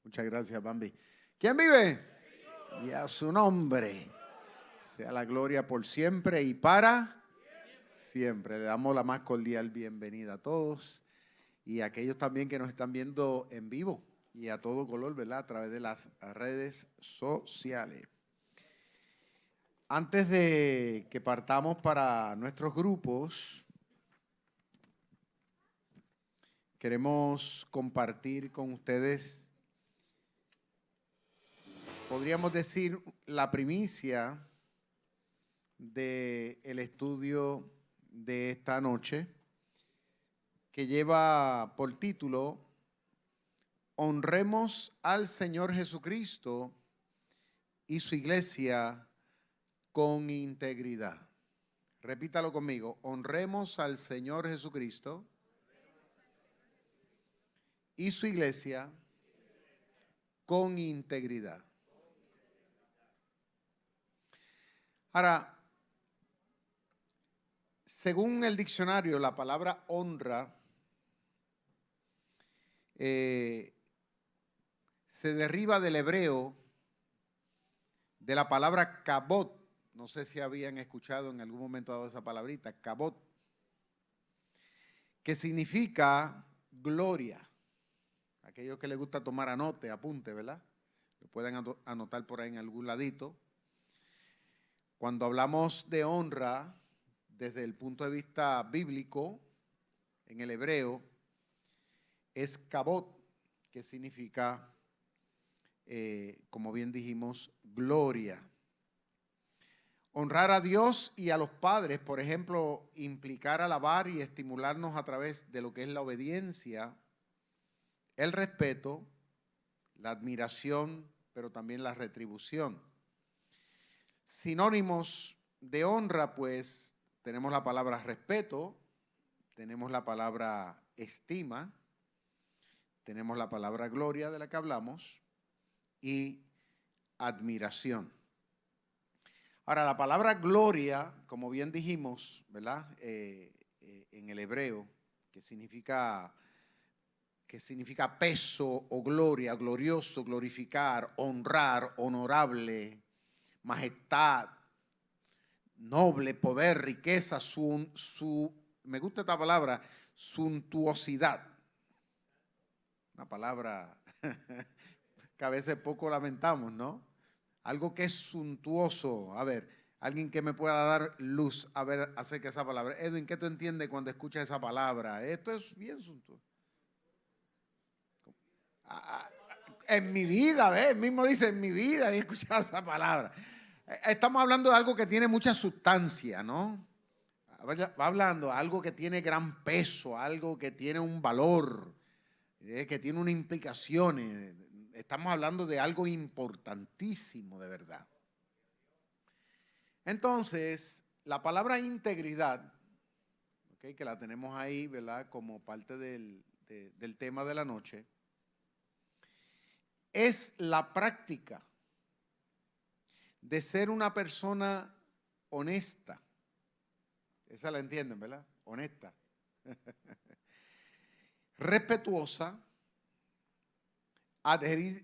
Muchas gracias, Bambi. ¿Quién vive? Y a su nombre sea la gloria por siempre y para siempre. Le damos la más cordial bienvenida a todos y a aquellos también que nos están viendo en vivo y a todo color, ¿verdad? A través de las redes sociales. Antes de que partamos para nuestros grupos, queremos compartir con ustedes, podríamos decir, la primicia del estudio de esta noche, que lleva por título Honremos al Señor Jesucristo y su iglesia con integridad. Repítalo conmigo, honremos al Señor Jesucristo y su iglesia con integridad. Ahora, según el diccionario, la palabra honra se deriva del hebreo de la palabra kabod. No sé si habían escuchado en algún momento dado esa palabrita, kabod, que significa gloria. Aquellos que les gusta tomar apunte, ¿verdad? Lo pueden anotar por ahí en algún ladito. Cuando hablamos de honra, desde el punto de vista bíblico, en el hebreo, es kabod, que significa, como bien dijimos, gloria. Honrar a Dios y a los padres, por ejemplo, implicar alabar y estimularnos a través de lo que es la obediencia, el respeto, la admiración, pero también la retribución. Sinónimos de honra, pues, tenemos la palabra respeto, tenemos la palabra estima, tenemos la palabra gloria de la que hablamos y admiración. Ahora, la palabra gloria, como bien dijimos, ¿verdad? En el hebreo, que significa peso o gloria, glorioso, glorificar, honrar, honorable, majestad, noble, poder, riqueza, me gusta esta palabra, suntuosidad. Una palabra que a veces poco lamentamos, ¿no? Algo que es suntuoso. A ver, alguien que me pueda dar luz a ver acerca de esa palabra. Edwin, ¿qué tú entiendes cuando escuchas esa palabra? Esto es bien suntuoso. En mi vida, ¿ves? Él mismo dice, en mi vida había escuchado esa palabra. Estamos hablando de algo que tiene mucha sustancia, ¿no? Va hablando de algo que tiene gran peso, algo que tiene un valor, que tiene una implicación. Estamos hablando de algo importantísimo, de verdad. Entonces, la palabra integridad, ¿okay?, que la tenemos ahí, ¿verdad?, como parte del tema de la noche, es la práctica de ser una persona honesta. Esa la entienden, ¿verdad? Honesta. Respetuosa.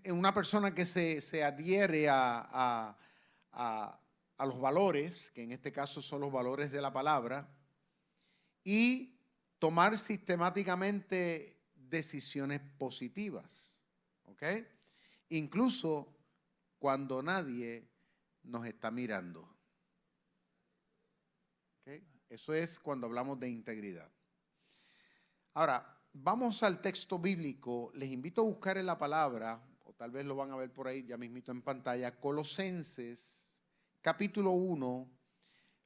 Una persona que se adhiere a los valores, que en este caso son los valores de la palabra, y tomar sistemáticamente decisiones positivas, ¿ok? Incluso cuando nadie nos está mirando. ¿Okay? Eso es cuando hablamos de integridad. Ahora, vamos al texto bíblico. Les invito a buscar en la palabra, o tal vez lo van a ver por ahí ya mismito en pantalla, Colosenses, capítulo 1,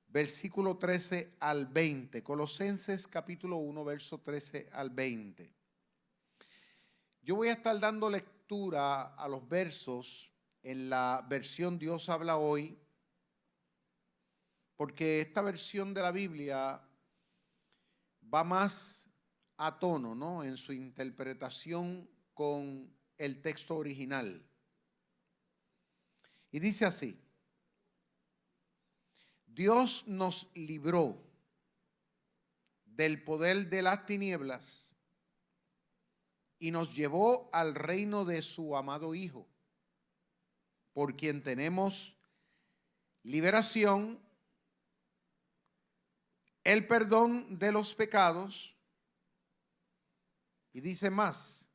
versículo 13 al 20. Colosenses, capítulo 1, verso 13 al 20. Yo voy a estar dando lectura a los versos en la versión Dios habla hoy, porque esta versión de la Biblia va más a tono, ¿no?, en su interpretación con el texto original. Y dice así: Dios nos libró del poder de las tinieblas y nos llevó al reino de su amado Hijo, por quien tenemos liberación, el perdón de los pecados. Y dice más,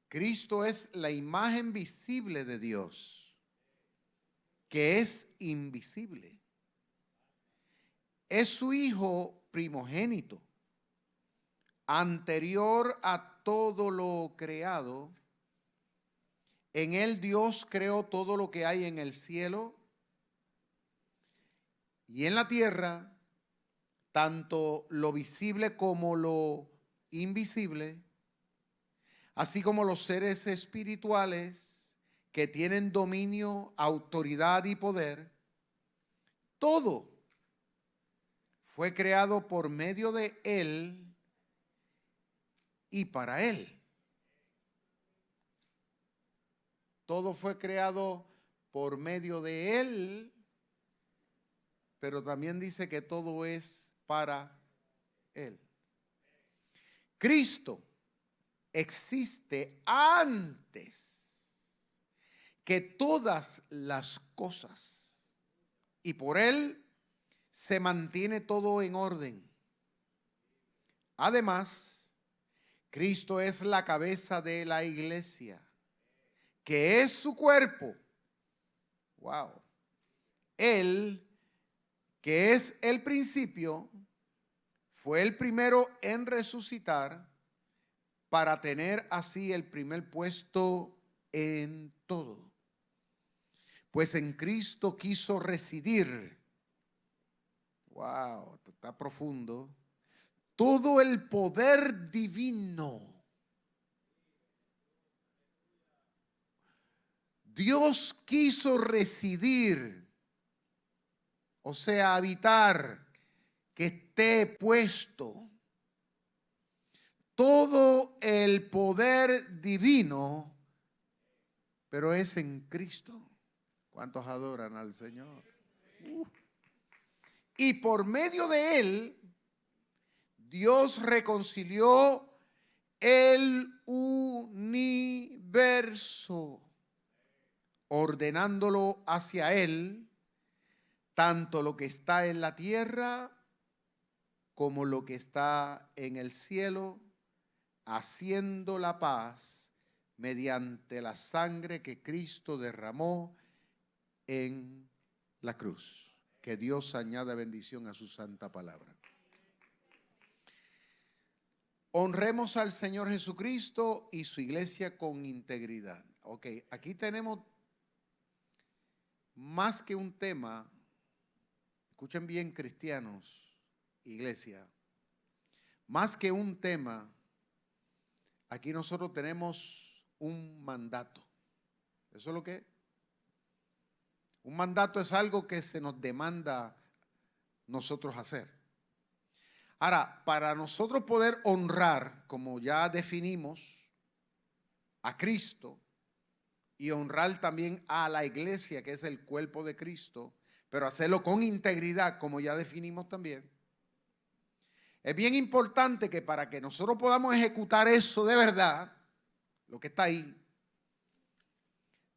Cristo es la imagen visible de Dios, que es invisible. Es su Hijo primogénito, anterior a todo lo creado. En él Dios creó todo lo que hay en el cielo y en la tierra, tanto lo visible como lo invisible, así como los seres espirituales que tienen dominio, autoridad y poder. Todo fue creado por medio de él y para él. Todo fue creado por medio de él, pero también dice que todo es para él. Cristo existe antes que todas las cosas y por él se mantiene todo en orden. Además, Cristo es la cabeza de la iglesia, que es su cuerpo. Wow. Él, que es el principio, fue el primero en resucitar para tener así el primer puesto en todo. Pues en Cristo quiso residir. Wow, esto está profundo. Todo el poder divino. Dios quiso residir, o sea, habitar, que esté puesto todo el poder divino, pero es en Cristo. ¿Cuántos adoran al Señor? Y por medio de él, Dios reconcilió el universo, ordenándolo hacia él, tanto lo que está en la tierra como lo que está en el cielo, haciendo la paz mediante la sangre que Cristo derramó en la cruz. Que Dios añada bendición a su santa palabra. Honremos al Señor Jesucristo y su iglesia con integridad. Ok, aquí tenemos más que un tema. Escuchen bien, cristianos, iglesia. Más que un tema, aquí nosotros tenemos un mandato. ¿Eso es lo que es? Un mandato es algo que se nos demanda nosotros hacer. Ahora, para nosotros poder honrar, como ya definimos, a Cristo y honrar también a la iglesia, que es el cuerpo de Cristo, pero hacerlo con integridad, como ya definimos también, es bien importante que para que nosotros podamos ejecutar eso de verdad, lo que está ahí,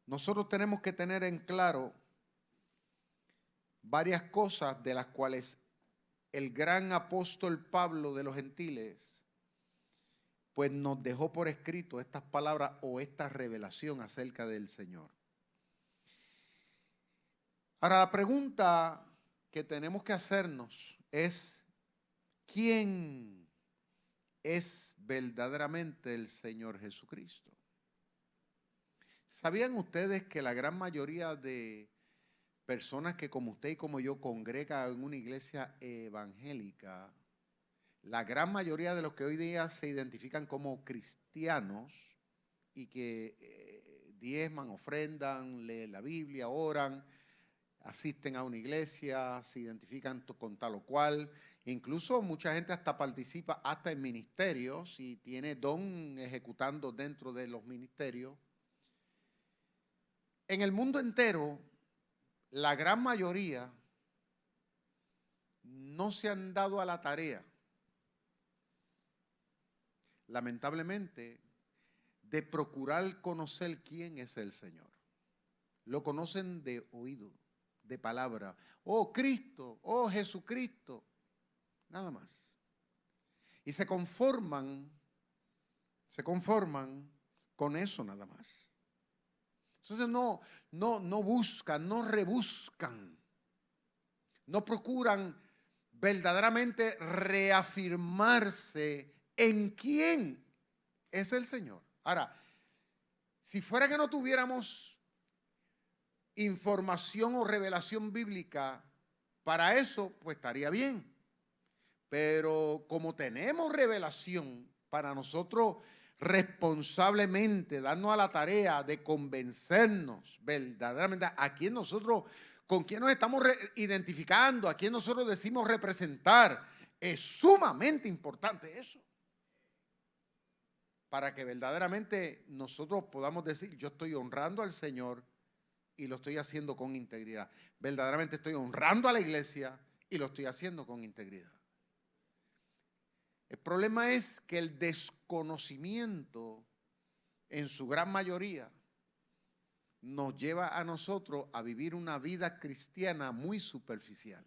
nosotros tenemos que tener en claro varias cosas de las cuales el gran apóstol Pablo de los gentiles pues nos dejó por escrito estas palabras o esta revelación acerca del Señor. Ahora la pregunta que tenemos que hacernos es, ¿quién es verdaderamente el Señor Jesucristo? ¿Sabían ustedes que la gran mayoría de personas que como usted y como yo congregan en una iglesia evangélica, la gran mayoría de los que hoy día se identifican como cristianos y que diezman, ofrendan, leen la Biblia, oran, asisten a una iglesia, se identifican con tal o cual, incluso mucha gente hasta participa hasta en ministerios y tiene don ejecutando dentro de los ministerios. En el mundo entero, la gran mayoría no se han dado a la tarea, lamentablemente, de procurar conocer quién es el Señor. Lo conocen de oído, de palabra. Oh Cristo, oh Jesucristo, nada más. Y se conforman con eso nada más. Entonces no buscan, no rebuscan, no procuran verdaderamente reafirmarse en quién es el Señor. Ahora, si fuera que no tuviéramos información o revelación bíblica para eso, pues estaría bien. Pero como tenemos revelación, para nosotros responsablemente darnos a la tarea de convencernos verdaderamente a quién nosotros, con quién nos estamos identificando, a quién nosotros decimos representar, es sumamente importante eso. Para que verdaderamente nosotros podamos decir, yo estoy honrando al Señor y lo estoy haciendo con integridad. Verdaderamente estoy honrando a la iglesia y lo estoy haciendo con integridad. El problema es que el desconocimiento, en su gran mayoría, nos lleva a nosotros a vivir una vida cristiana muy superficial.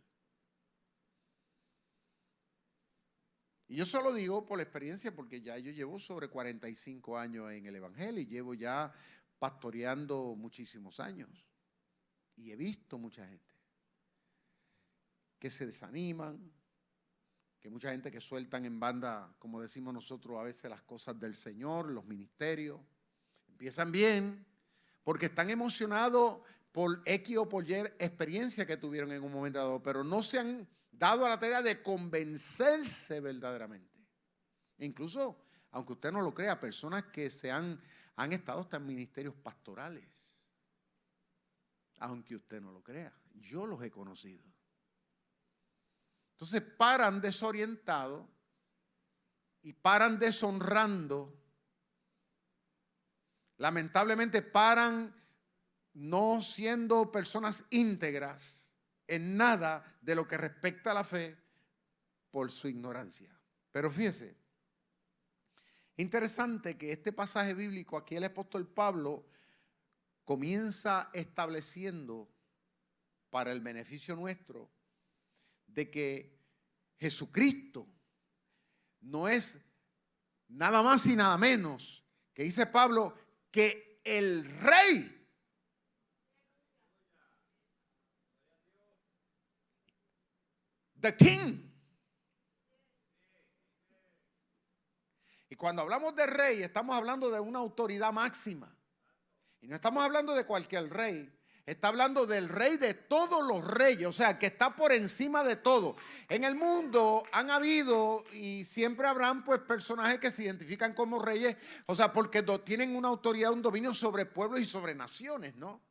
Y yo solo digo por la experiencia, porque ya yo llevo sobre 45 años en el Evangelio y llevo ya pastoreando muchísimos años. Y he visto mucha gente que se desaniman, que mucha gente que sueltan en banda, como decimos nosotros a veces, las cosas del Señor, los ministerios. Empiezan bien porque están emocionados por X o por Y experiencia que tuvieron en un momento dado, pero no se han dado a la tarea de convencerse verdaderamente. E incluso, aunque usted no lo crea, personas que han estado hasta en ministerios pastorales, aunque usted no lo crea, yo los he conocido. Entonces paran desorientados y paran deshonrando. Lamentablemente paran no siendo personas íntegras en nada de lo que respecta a la fe por su ignorancia. Pero fíjese, interesante que este pasaje bíblico, aquí el apóstol Pablo comienza estableciendo para el beneficio nuestro de que Jesucristo no es nada más y nada menos que, dice Pablo, que el Rey. The King. Y cuando hablamos de rey, estamos hablando de una autoridad máxima. Y no estamos hablando de cualquier rey. Está hablando del rey de todos los reyes, o sea, que está por encima de todo. En el mundo han habido y siempre habrán pues personajes que se identifican como reyes, o sea, porque tienen una autoridad, un dominio sobre pueblos y sobre naciones, ¿no?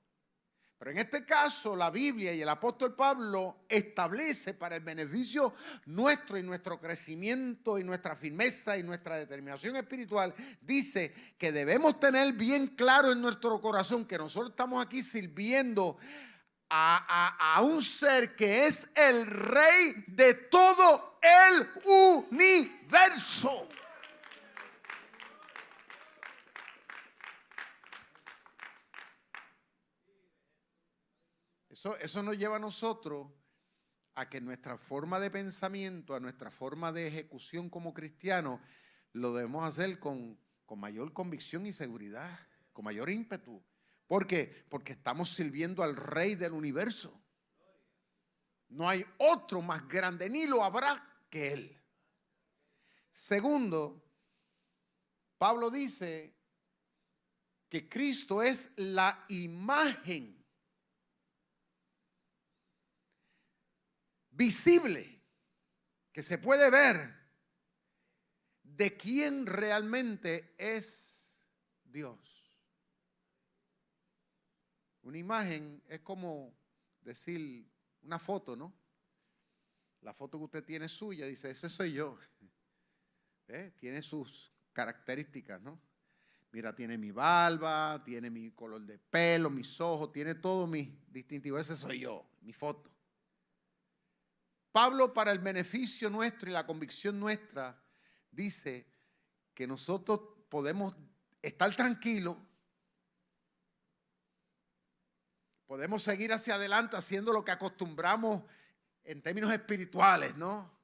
Pero en este caso la Biblia y el apóstol Pablo establece para el beneficio nuestro y nuestro crecimiento y nuestra firmeza y nuestra determinación espiritual, dice que debemos tener bien claro en nuestro corazón que nosotros estamos aquí sirviendo a un ser que es el Rey de todo el universo. Eso nos lleva a nosotros a que nuestra forma de pensamiento, a nuestra forma de ejecución como cristianos, lo debemos hacer con mayor convicción y seguridad, con mayor ímpetu. ¿Por qué? Porque estamos sirviendo al Rey del universo. No hay otro más grande, ni lo habrá que Él. Segundo, Pablo dice que Cristo es la imagen visible, que se puede ver, de quién realmente es Dios. Una imagen es como decir una foto, ¿no? La foto que usted tiene suya, dice, ese soy yo. Tiene sus características, ¿no? Mira, tiene mi barba, tiene mi color de pelo, mis ojos, tiene todo mi distintivo. Ese soy yo, mi foto. Pablo, para el beneficio nuestro y la convicción nuestra, dice que nosotros podemos estar tranquilo. Podemos seguir hacia adelante haciendo lo que acostumbramos en términos espirituales, ¿no?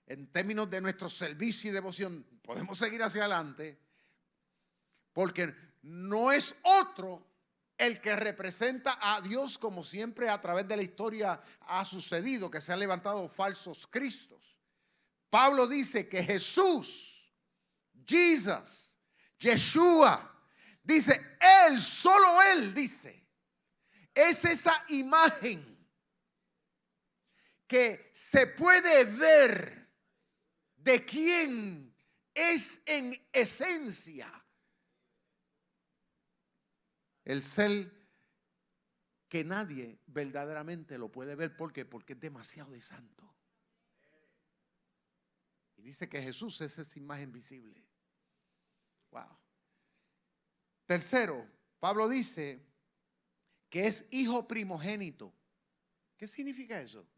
En términos de nuestro servicio y devoción. Podemos seguir hacia adelante porque no es otro el que representa a Dios, como siempre a través de la historia ha sucedido, que se han levantado falsos cristos. Pablo dice que Jesús, Yeshua, dice, Él, solo Él, dice, es esa imagen que se puede ver de quién es en esencia el ser que nadie verdaderamente lo puede ver. ¿Por qué? Porque es demasiado de santo. Y dice que Jesús es esa imagen visible. Wow. Tercero, Pablo dice que es hijo primogénito. ¿Qué significa eso?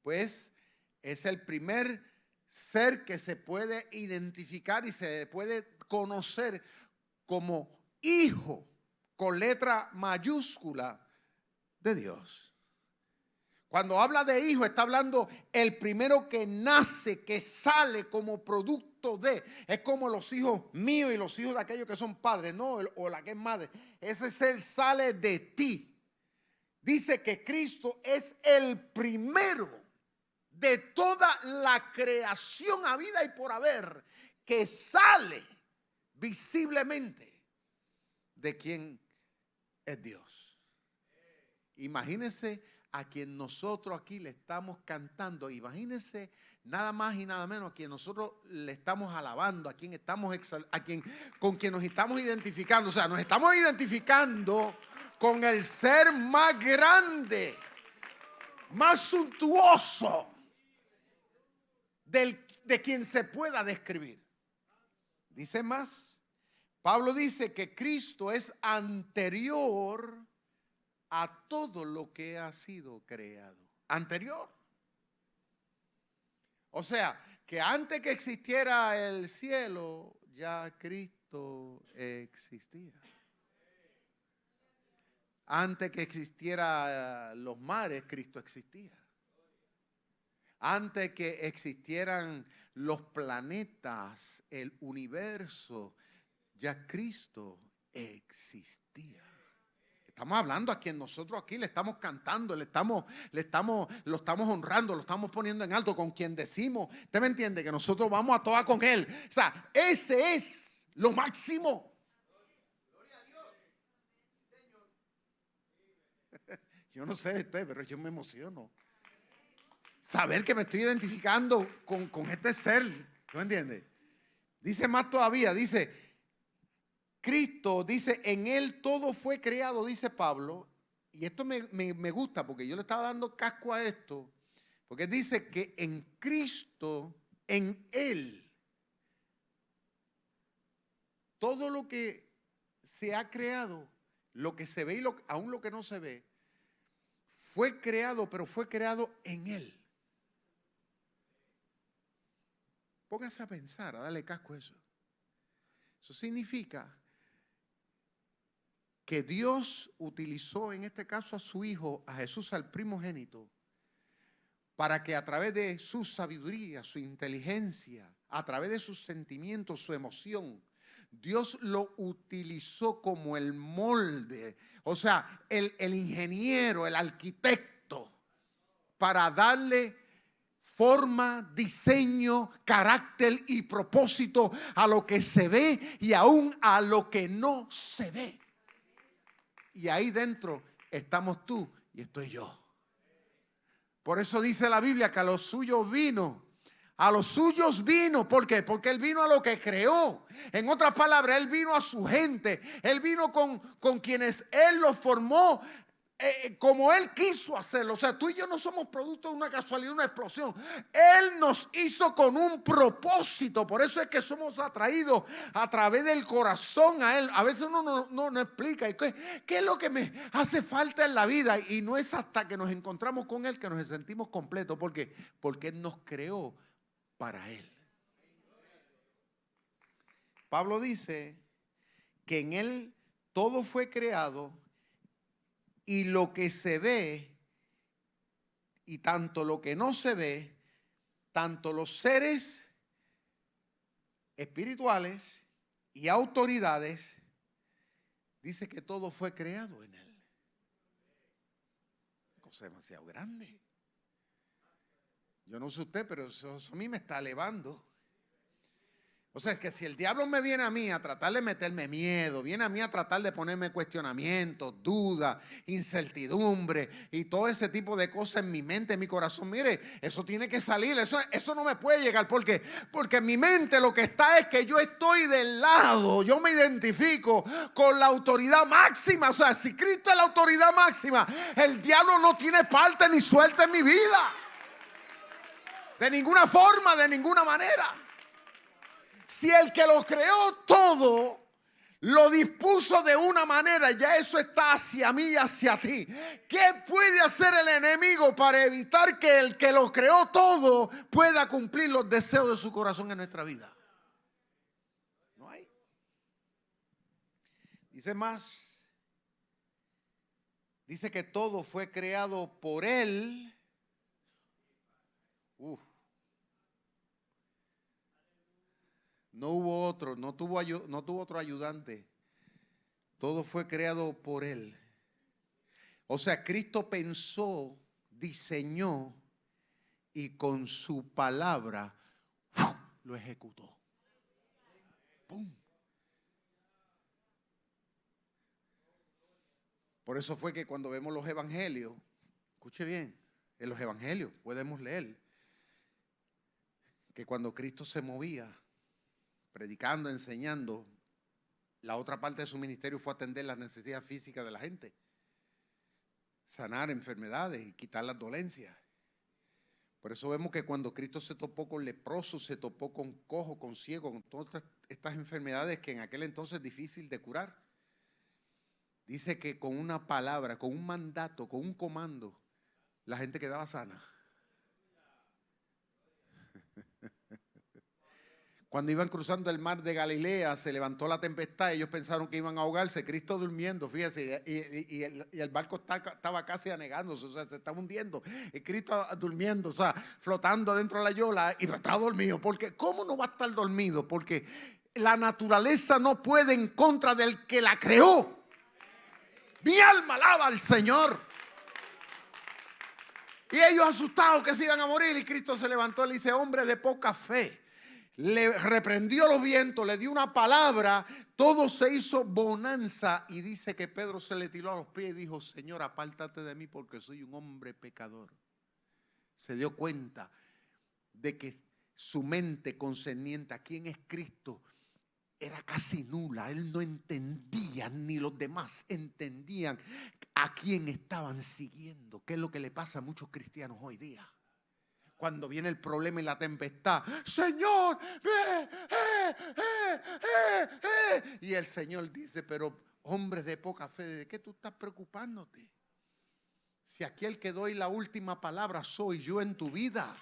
Pues es el primer ser que se puede identificar y se puede conocer como hijo con letra mayúscula de Dios. Cuando habla de hijo, está hablando el primero que nace, que sale como producto de. Es como los hijos míos y los hijos de aquellos que son padres, ¿no? O la que es madre. Ese ser sale de ti. Dice que Cristo es el primero de toda la creación habida y por haber, que sale visiblemente de quien es Dios. Imagínense a quien nosotros aquí le estamos cantando. Imagínense nada más y nada menos a quien nosotros le estamos alabando, a quien estamos con quien nos estamos identificando. O sea, nos estamos identificando con el ser más grande, más suntuoso de quien se pueda describir. Dice más. Pablo dice que Cristo es anterior a todo lo que ha sido creado. Anterior. O sea, que antes que existiera el cielo, ya Cristo existía. Antes que existieran los mares, Cristo existía. Antes que existieran los planetas, el universo, ya Cristo existía. Estamos hablando a quien nosotros aquí le estamos cantando, lo estamos honrando, lo estamos poniendo en alto, con quien decimos, ¿usted me entiende? Que nosotros vamos a todas con Él. O sea, ese es lo máximo. Gloria a Dios. Señor. Yo no sé usted, pero yo me emociono. Saber que me estoy identificando con este ser, ¿tú me entiendes? Dice más todavía, dice, Cristo, dice, en Él todo fue creado, dice Pablo. Y esto me gusta porque yo le estaba dando casco a esto. Porque dice que en Cristo, en Él, todo lo que se ha creado, lo que se ve y aún lo que no se ve, fue creado, pero fue creado en Él. Póngase a pensar, a darle casco a eso. Eso significa que Dios utilizó en este caso a su Hijo, a Jesús, al primogénito, para que a través de su sabiduría, su inteligencia, a través de sus sentimientos, su emoción, Dios lo utilizó como el molde, o sea, el ingeniero, el arquitecto, para darle forma, diseño, carácter y propósito a lo que se ve y aún a lo que no se ve. Y ahí dentro estamos tú y estoy yo. Por eso dice la Biblia que a los suyos vino. A los suyos vino. ¿Por qué? Porque Él vino a lo que creó. En otras palabras, Él vino a su gente. Él vino con quienes Él los formó como Él quiso hacerlo. O sea, tú y yo no somos producto de una casualidad, una explosión. Él nos hizo con un propósito. Por eso es que somos atraídos a través del corazón a Él. A veces uno no explica qué es lo que me hace falta en la vida. Y no es hasta que nos encontramos con Él que nos sentimos completos. ¿Por qué? Porque Él nos creó para Él. Pablo dice que en Él todo fue creado y lo que se ve y tanto lo que no se ve, tanto los seres espirituales y autoridades, dice que todo fue creado en Él. Cosa demasiado grande. Yo no sé usted, pero eso a mí me está elevando. O sea, es que si el diablo me viene a mí a tratar de meterme miedo, viene a mí a tratar de ponerme cuestionamientos, dudas, incertidumbre y todo ese tipo de cosas en mi mente, en mi corazón, mire, eso tiene que salir, eso no me puede llegar. ¿Por qué? Porque en mi mente lo que está es que yo estoy del lado, yo me identifico con la autoridad máxima. O sea, si Cristo es la autoridad máxima, el diablo no tiene parte ni suerte en mi vida. De ninguna forma, de ninguna manera. Si el que lo creó todo lo dispuso de una manera, ya eso está hacia mí y hacia ti. ¿Qué puede hacer el enemigo para evitar que el que lo creó todo pueda cumplir los deseos de su corazón en nuestra vida? No hay. Dice más. Dice que todo fue creado por Él. No hubo otro, no tuvo otro ayudante. Todo fue creado por Él. O sea, Cristo pensó, diseñó y con su palabra lo ejecutó. ¡Pum! Por eso fue que cuando vemos los evangelios, escuche bien, en los evangelios podemos leer que cuando Cristo se movía, predicando, enseñando, la otra parte de su ministerio fue atender las necesidades físicas de la gente, sanar enfermedades y quitar las dolencias. Por eso vemos que cuando Cristo se topó con leprosos, se topó con cojo, con ciego, con todas estas enfermedades que en aquel entonces es difícil de curar. Dice que con una palabra, con un mandato, con un comando, la gente quedaba sana. Cuando iban cruzando el mar de Galilea, se levantó la tempestad, ellos pensaron que iban a ahogarse, Cristo durmiendo, fíjese, y el barco estaba casi anegándose, o sea, se estaba hundiendo, y Cristo durmiendo, o sea, flotando dentro de la yola, y estaba dormido, porque ¿cómo no va a estar dormido? Porque la naturaleza no puede en contra del que la creó. Mi alma alaba al Señor. Y ellos asustados que se iban a morir, y Cristo se levantó y le dice: hombre de poca fe. Le reprendió los vientos, le dio una palabra, todo se hizo bonanza. Y dice que Pedro se le tiró a los pies y dijo: Señor, apártate de mí porque soy un hombre pecador. Se dio cuenta de que su mente concerniente a quién es Cristo era casi nula. Él no entendía, ni los demás entendían a quién estaban siguiendo. ¿Qué es lo que le pasa a muchos cristianos hoy día? Cuando viene el problema y la tempestad, Señor, y el Señor dice: pero hombres de poca fe, ¿de qué tú estás preocupándote? Si aquí el que doy la última palabra soy yo en tu vida.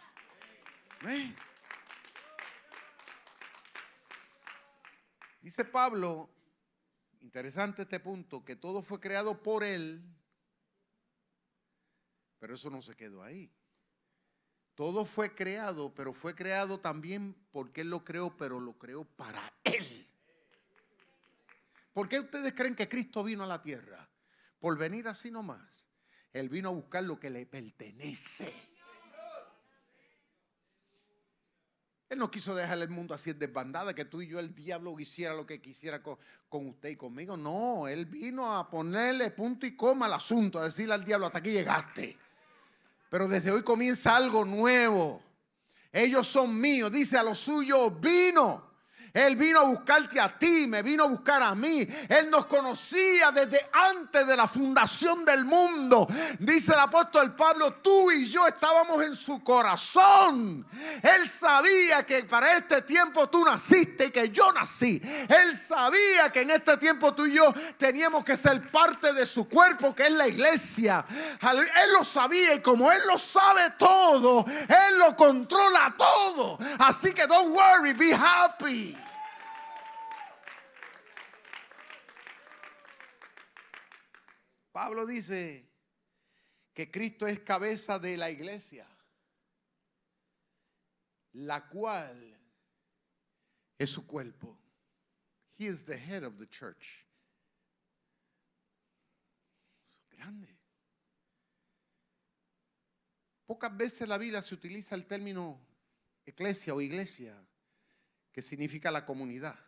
Dice Pablo, interesante este punto, que todo fue creado por Él, pero eso no se quedó ahí. Todo fue creado, pero fue creado también porque Él lo creó, pero lo creó para Él. ¿Por qué ustedes creen que Cristo vino a la tierra? Por venir así nomás. Él vino a buscar lo que le pertenece. Él no quiso dejar el mundo así en desbandada, que tú y yo, el diablo, hiciera lo que quisiera con usted y conmigo. No, Él vino a ponerle punto y coma al asunto, a decirle al diablo: hasta aquí llegaste. Pero desde hoy comienza algo nuevo. Ellos son míos. Dice: a los suyos vino. Él vino a buscarte a ti, me vino a buscar a mí. Él nos conocía desde antes de la fundación del mundo. Dice el apóstol Pablo: tú y yo estábamos en su corazón. Él sabía que para este tiempo tú naciste y que yo nací. Él sabía que en este tiempo tú y yo teníamos que ser parte de su cuerpo, que es la iglesia. Él lo sabía, y como Él lo sabe todo, Él lo controla todo. Así que don't worry, be happy. Pablo dice que Cristo es cabeza de la iglesia, la cual es su cuerpo. He is the head of the church. Grande. Pocas veces en la Biblia se utiliza el término eclesia o iglesia, que significa la comunidad.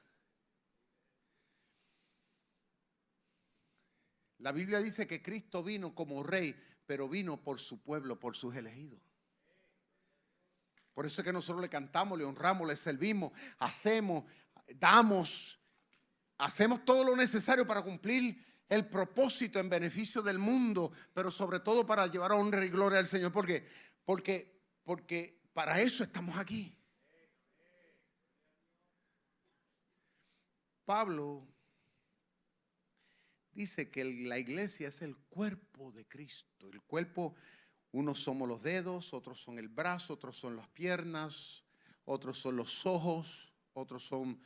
La Biblia dice que Cristo vino como rey, pero vino por su pueblo, por sus elegidos. Por eso es que nosotros le cantamos, le honramos, le servimos, hacemos, damos, hacemos todo lo necesario para cumplir el propósito en beneficio del mundo, pero sobre todo para llevar honra y gloria al Señor. ¿Por qué? Porque para eso estamos aquí. Pablo dice que la iglesia es el cuerpo de Cristo. El cuerpo, unos somos los dedos, otros son el brazo, otros son las piernas, otros son los ojos, otros son,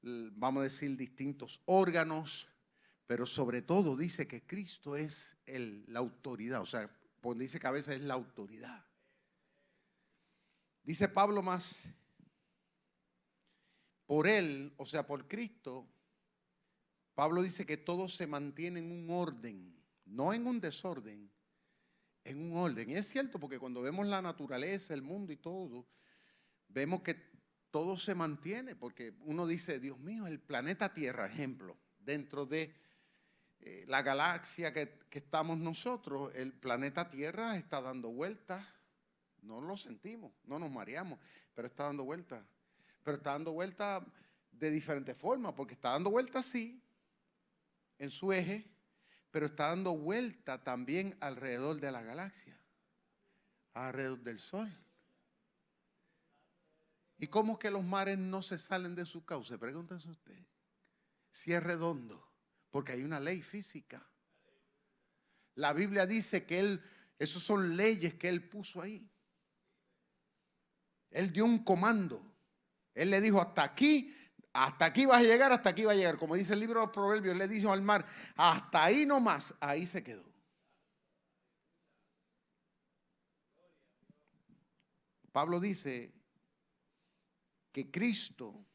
vamos a decir, distintos órganos. Pero sobre todo dice que Cristo es la autoridad. O sea, cuando dice cabeza es la autoridad. Dice Pablo más, por él, o sea, por Cristo, Pablo dice que todo se mantiene en un orden, no en un desorden, en un orden. Y es cierto, porque cuando vemos la naturaleza, el mundo y todo, vemos que todo se mantiene, porque uno dice, Dios mío, el planeta Tierra, ejemplo, dentro de la galaxia que estamos nosotros, el planeta Tierra está dando vueltas. No lo sentimos, no nos mareamos, pero está dando vueltas. Pero está dando vueltas de diferentes formas, porque está dando vueltas así, en su eje, pero está dando vuelta también alrededor de la galaxia, alrededor del Sol. ¿Y cómo es que los mares no se salen de su cauce? Pregúntense usted. Si es redondo, porque hay una ley física. La Biblia dice que esos son leyes que él puso ahí. Él dio un comando. Él le dijo, hasta aquí vas a llegar, hasta aquí va a llegar. Como dice el libro de los Proverbios, él le dijo al mar, hasta ahí nomás, ahí se quedó. Pablo dice que Cristo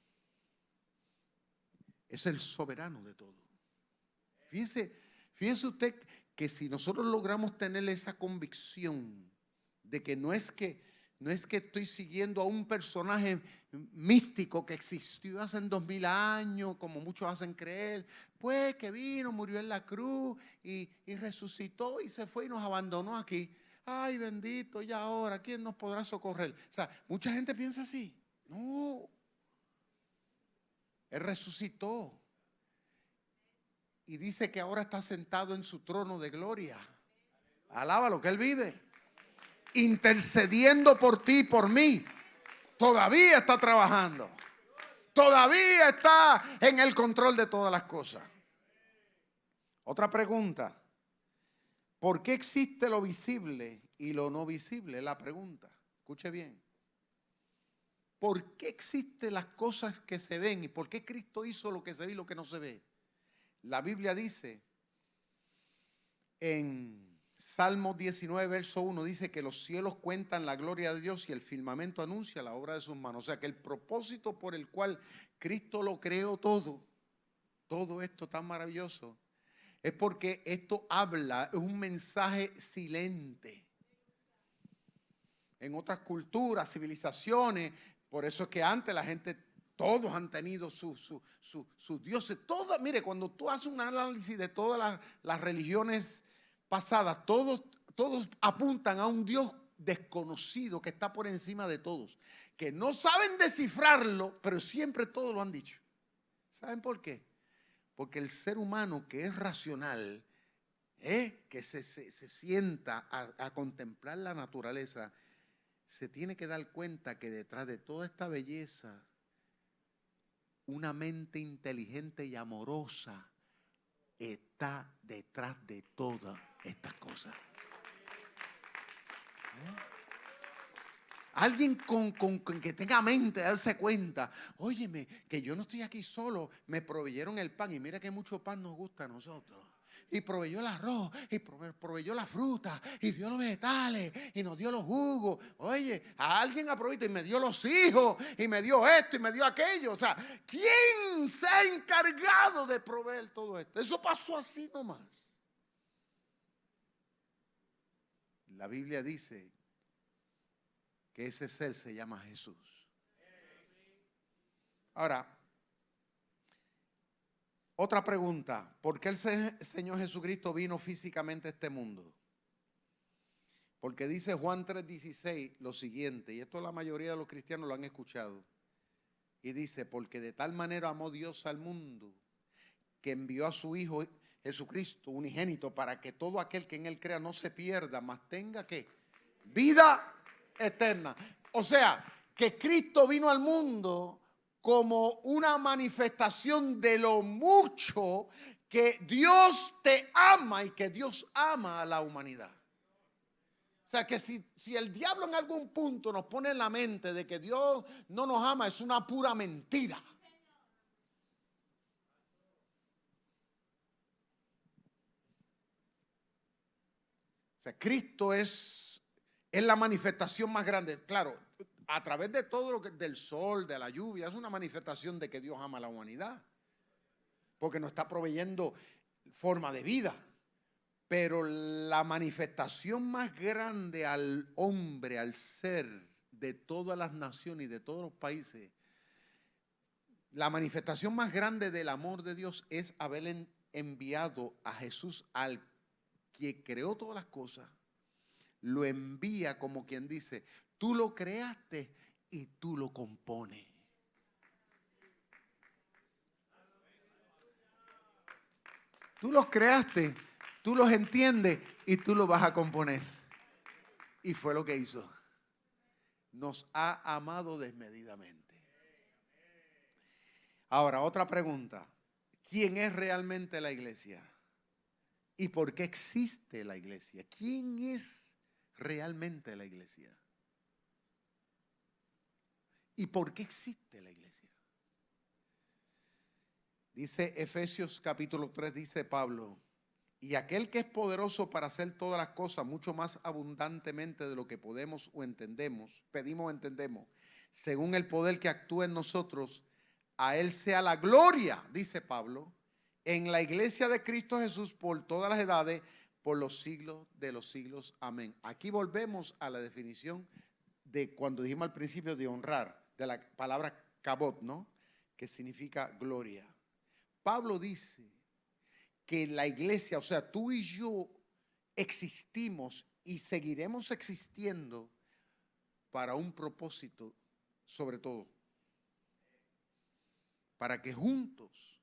es el soberano de todo. Fíjese usted que si nosotros logramos tener esa convicción de que no es que estoy siguiendo a un personaje místico que existió hace 2000 años, como muchos hacen creer, pues que vino, murió en la cruz y resucitó y se fue y nos abandonó aquí. Ay, bendito, y ahora, ¿quién nos podrá socorrer? O sea, mucha gente piensa así. No, Él resucitó y dice que ahora está sentado en su trono de gloria. Alábalo, que Él vive, intercediendo por ti y por mí. Todavía está trabajando. Todavía está en el control de todas las cosas. Otra pregunta. ¿Por qué existe lo visible y lo no visible? Es la pregunta. Escuche bien. ¿Por qué existen las cosas que se ven? ¿Y por qué Cristo hizo lo que se ve y lo que no se ve? La Biblia dice en Salmo 19, verso 1, dice que los cielos cuentan la gloria de Dios y el firmamento anuncia la obra de sus manos. O sea que el propósito por el cual Cristo lo creó todo esto tan maravilloso, es porque esto habla, es un mensaje silente. En otras culturas, civilizaciones, por eso es que antes la gente, todos han tenido sus dioses. Mire, cuando tú haces un análisis de todas las religiones pasadas, todos apuntan a un Dios desconocido que está por encima de todos, que no saben descifrarlo, pero siempre todos lo han dicho. ¿Saben por qué? Porque el ser humano que es racional, que se sienta a contemplar la naturaleza, se tiene que dar cuenta que detrás de toda esta belleza, una mente inteligente y amorosa está detrás de todas estas cosas. Alguien con que tenga mente, darse cuenta, óyeme, que yo no estoy aquí solo, me proveyeron el pan y mira que mucho pan nos gusta a nosotros. Y proveyó el arroz, y proveyó la fruta, y dio los vegetales, y nos dio los jugos. Oye, a alguien aprovechó y me dio los hijos, y me dio esto, y me dio aquello. O sea, ¿quién se ha encargado de proveer todo esto? Eso pasó así nomás. La Biblia dice que ese ser se llama Jesús. Ahora, otra pregunta, ¿por qué el Señor Jesucristo vino físicamente a este mundo? Porque dice Juan 3:16 lo siguiente, y esto la mayoría de los cristianos lo han escuchado, y dice, porque de tal manera amó Dios al mundo, que envió a su Hijo Jesucristo, unigénito, para que todo aquel que en Él crea no se pierda, mas tenga ¿qué? Vida eterna. O sea, que Cristo vino al mundo como una manifestación de lo mucho que Dios te ama y que Dios ama a la humanidad. O sea que si el diablo en algún punto nos pone en la mente de que Dios no nos ama, es una pura mentira. O sea, Cristo es la manifestación más grande. Claro, a través de todo lo que del sol, de la lluvia, es una manifestación de que Dios ama a la humanidad. Porque nos está proveyendo forma de vida. Pero la manifestación más grande al hombre, al ser de todas las naciones y de todos los países, la manifestación más grande del amor de Dios es haber enviado a Jesús, al que creó todas las cosas, lo envía como quien dice, tú lo creaste y tú lo compones. Tú los creaste, tú los entiendes y tú los vas a componer. Y fue lo que hizo. Nos ha amado desmedidamente. Ahora, otra pregunta. ¿Quién es realmente la iglesia? ¿Y por qué existe la iglesia? ¿Quién es realmente la iglesia? ¿Y por qué existe la iglesia? Dice Efesios capítulo 3, dice Pablo, y aquel que es poderoso para hacer todas las cosas mucho más abundantemente de lo que podemos o entendemos, pedimos o entendemos, según el poder que actúa en nosotros, a él sea la gloria, dice Pablo, en la iglesia de Cristo Jesús por todas las edades, por los siglos de los siglos. Amén. Aquí volvemos a la definición de cuando dijimos al principio de honrar, de la palabra kabod, ¿no? Que significa gloria. Pablo dice que la iglesia, o sea, tú y yo existimos y seguiremos existiendo para un propósito, sobre todo, para que juntos,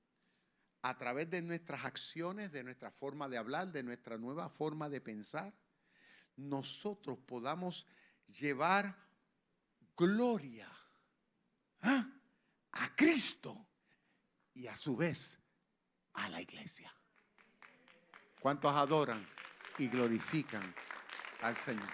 a través de nuestras acciones, de nuestra forma de hablar, de nuestra nueva forma de pensar, nosotros podamos llevar gloria a Cristo y a su vez a la iglesia. ¿Cuántos adoran y glorifican al Señor?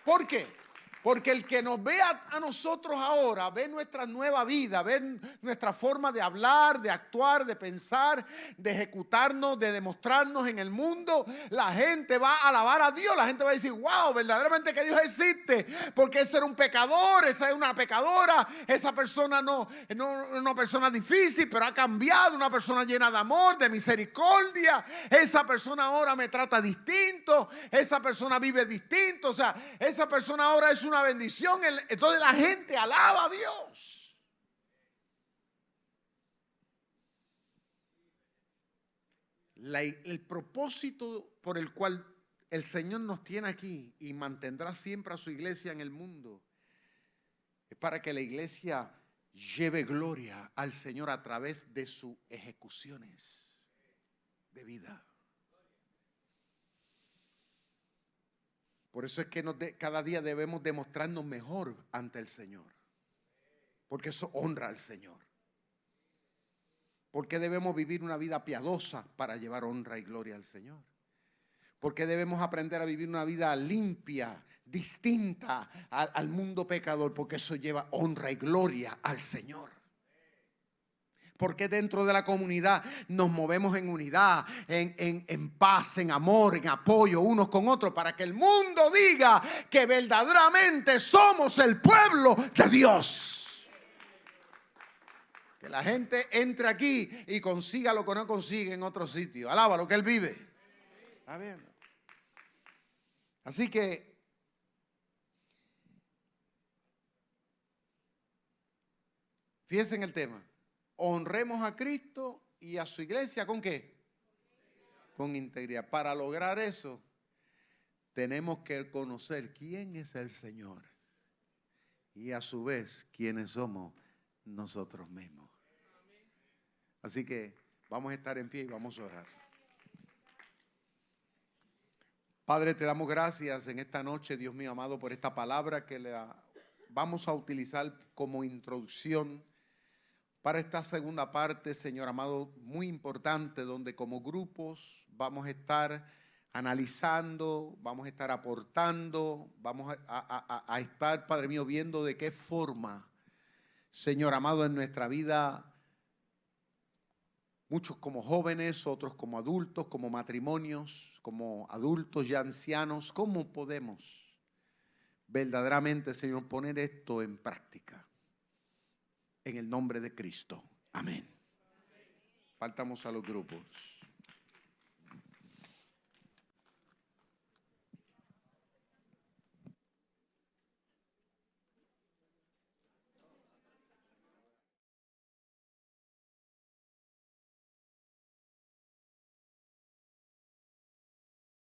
¿Por qué? Porque el que nos ve a nosotros ahora, ve nuestra nueva vida, ve nuestra forma de hablar, de actuar, de pensar, de ejecutarnos, de demostrarnos en el mundo. La gente va a alabar a Dios, la gente va a decir, wow, verdaderamente que Dios existe, porque ese era un pecador, esa es una pecadora, esa persona no es una persona difícil, pero ha cambiado, una persona llena de amor, de misericordia. Esa persona ahora me trata distinto, esa persona vive distinto, o sea, esa persona ahora es una bendición. Entonces la gente alaba a Dios. El propósito por el cual el Señor nos tiene aquí y mantendrá siempre a su iglesia en el mundo es para que la iglesia lleve gloria al Señor a través de sus ejecuciones de vida. Por eso es que cada día debemos demostrarnos mejor ante el Señor. Porque eso honra al Señor. ¿Por qué debemos vivir una vida piadosa para llevar honra y gloria al Señor? ¿Por qué debemos aprender a vivir una vida limpia, distinta al mundo pecador? Porque eso lleva honra y gloria al Señor. Porque dentro de la comunidad nos movemos en unidad, en paz, en amor, en apoyo unos con otros, para que el mundo diga que verdaderamente somos el pueblo de Dios. Que la gente entre aquí y consiga lo que no consigue en otro sitio. Alaba lo que Él vive. ¿Está viendo? Así que fíjense en el tema. Honremos a Cristo y a su iglesia, ¿con qué? Con integridad. Para lograr eso, tenemos que conocer quién es el Señor y a su vez quiénes somos nosotros mismos. Así que vamos a estar en pie y vamos a orar. Padre, te damos gracias en esta noche, Dios mío amado, por esta palabra que la vamos a utilizar como introducción para esta segunda parte, Señor amado, muy importante, donde como grupos vamos a estar analizando, vamos a estar aportando, vamos a estar, Padre mío, viendo de qué forma, Señor amado, en nuestra vida, muchos como jóvenes, otros como adultos, como matrimonios, como adultos ya ancianos, ¿cómo podemos verdaderamente, Señor, poner esto en práctica? En el nombre de Cristo. Amén. Faltamos a los grupos.